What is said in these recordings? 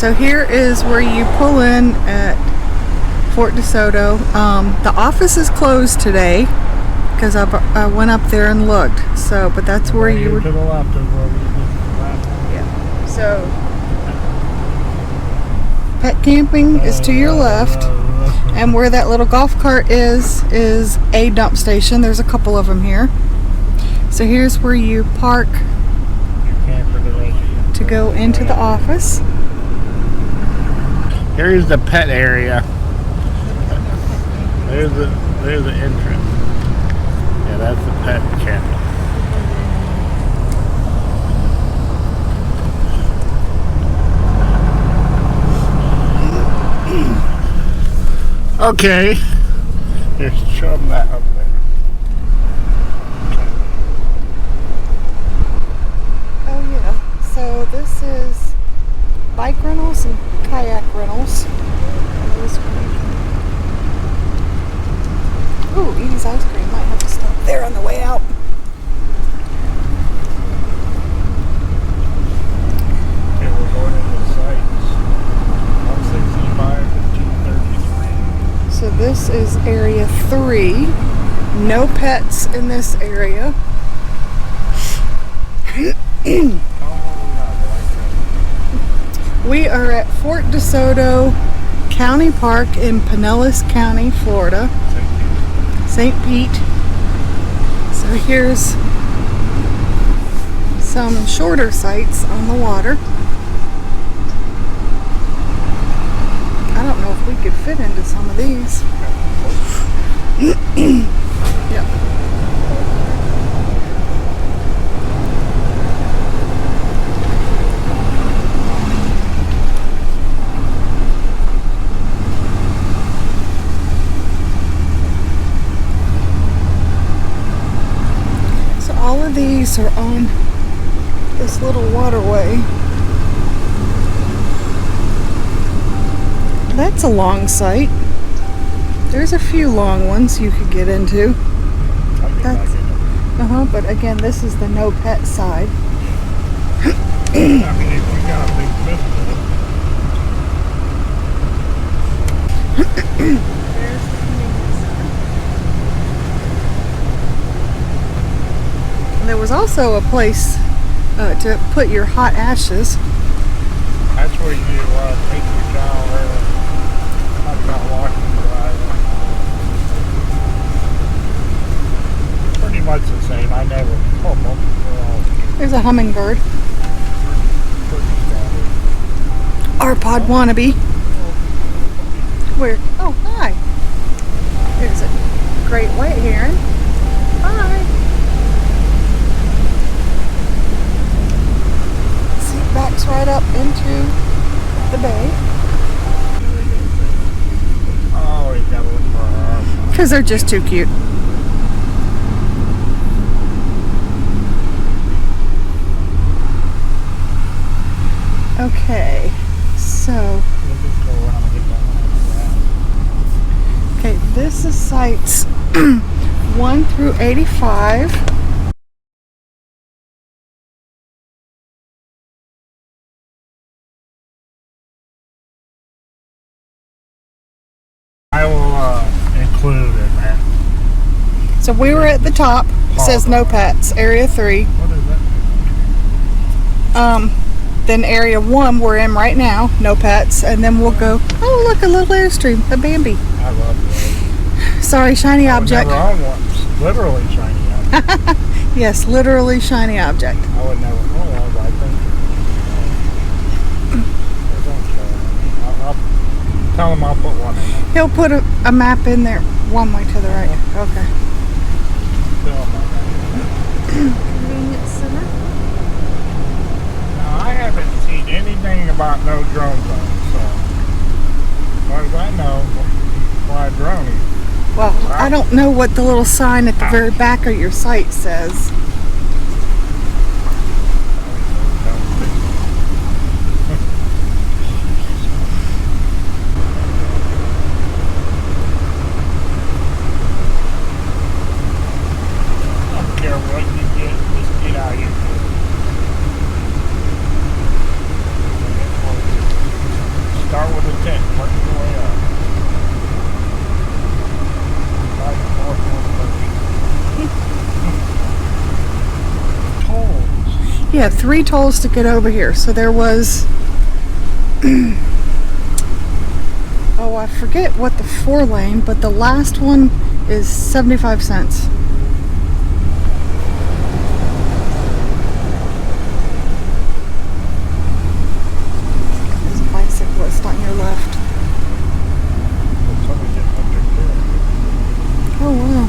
So here is where you pull in at Fort DeSoto. The office is closed today because I went up there and looked. So, but that's where you would. To the left is where we last. Yeah. So, pet camping is to your left, and where that little golf cart is a dump station. There's a couple of them here. So here's where you park to go into the office. Here's the pet area. There's the entrance. Yeah, that's the pet channel. Okay. Just show them that up there. Oh yeah. So this is bike rentals and kayak rentals. Ooh, Edie's ice cream. Might have to stop there on the way out. Okay, we're going into the sites. 165 to 233. So this is area 3. No pets in this area. We are at Fort DeSoto County Park in Pinellas County, Florida. St. Pete. So here's some shorter sites on the water. I don't know if we could fit into some of these. Yeah. All of these are on this little waterway. That's a long site. There's a few long ones you could get into. That's, but again, this is the no pet side. I mean, if you got a big business. There was also a place to put your hot ashes. That's where you take your shower. I'm not washing dry. Pretty much the same. I never pull them. There's a hummingbird. Arpod wannabe. Where? Oh, hi. There's a great white heron. Hi. Backs right up into the bay. Oh, he's got a little more. Because they're just too cute. Okay, so. Okay, this is sites 1 through 85. I will include in that. So we were at the top. It says no pets. Area 3. What is that? Then area 1 we're in right now. No pets. And then we'll go. Oh, look, a little Airstream. A Bambi. I love those. Sorry, shiny object. I would never own one. Literally shiny object. Yes, literally shiny object. I would never own one, but I think. I'll tell him I'll put one in there. He'll put a map in there. One way to the right. Okay. Convenience center. Now, I haven't seen anything about no drone zones, so as far as I know, fly drone. Well, I don't know what the little sign at the very back of your site says. Yeah, 3 tolls to get over here. So there was, oh, I forget what the 4-lane, but the last one is 75 cents. There's a bicyclist on your left. Oh, wow.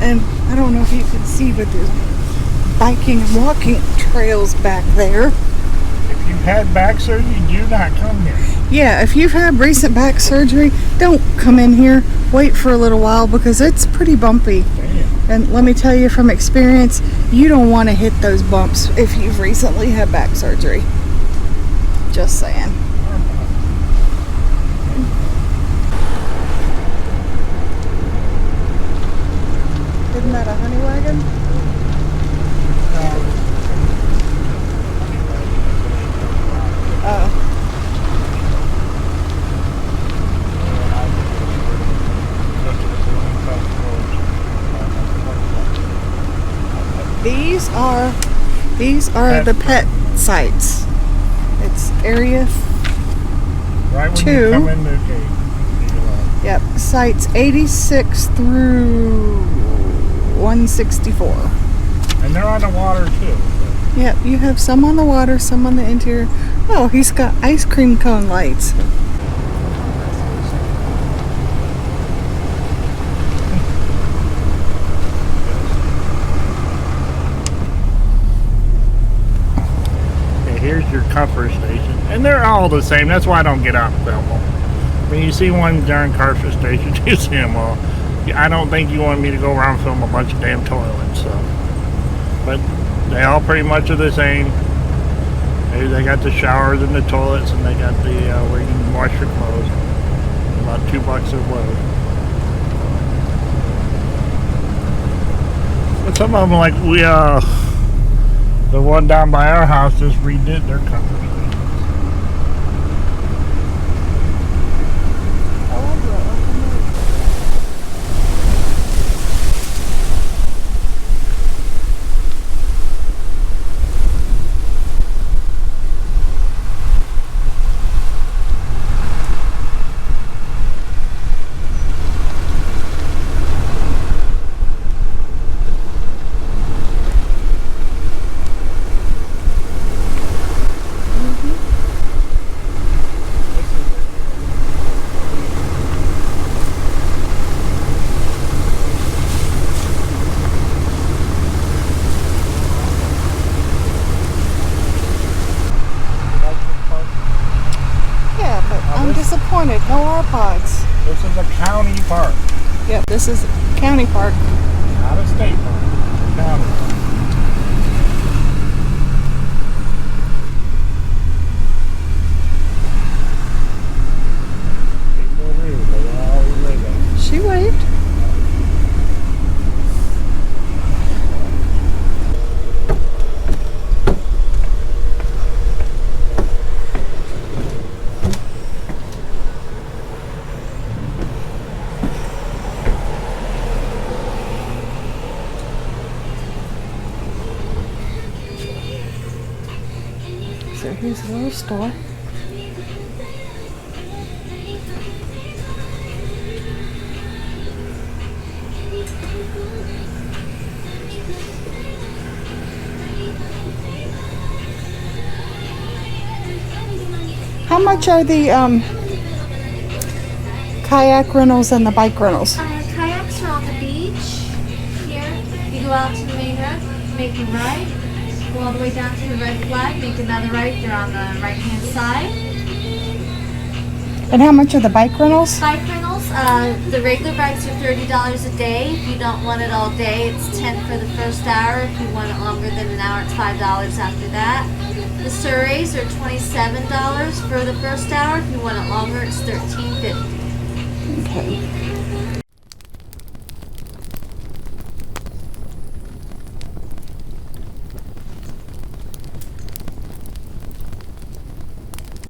And I don't know if you can see, but there's biking and walking trails back there. If you've had back surgery, do not come here. Yeah, if you've had recent back surgery, don't come in here. Wait for a little while because it's pretty bumpy. Damn. And let me tell you from experience, you don't want to hit those bumps if you've recently had back surgery. Just saying. Isn't that a honey wagon? Oh. These are the pet sites. It's area Right when 2. you come in the gate. Yep, sites 86 through 164. And they're on the water too. Yep, you have some on the water, some on the interior. Oh, he's got ice cream cone lights. Okay, here's your comfort station. And they're all the same. That's why I don't get out and film them. When you see one darn comfort station, you see them all. I don't think you want me to go around and film a bunch of damn toilets, so. But they all pretty much are the same. They got the showers and the toilets, and they got the where you can wash your clothes. About $2 a load. But some of them, like the one down by our house, just redid their comfort station. I'm disappointed. No R-Pods. This is a county park. Yep, this is county park. Not a state park. County park. People rude. They always live there. She waved. So here's a little store. How much are the kayak rentals and the bike rentals? Kayaks are on the beach. Here, you go out to the main road, make a right, go all the way down to the red flag, make another right. They're on the right-hand side. And how much are the bike rentals? Bike rentals, the regular bikes are $30 a day. If you don't want it all day, it's $10 for the first hour. If you want it longer than an hour, it's $5 after that. The Surreys are $27 for the first hour. If you want it longer, it's $13.50. Okay.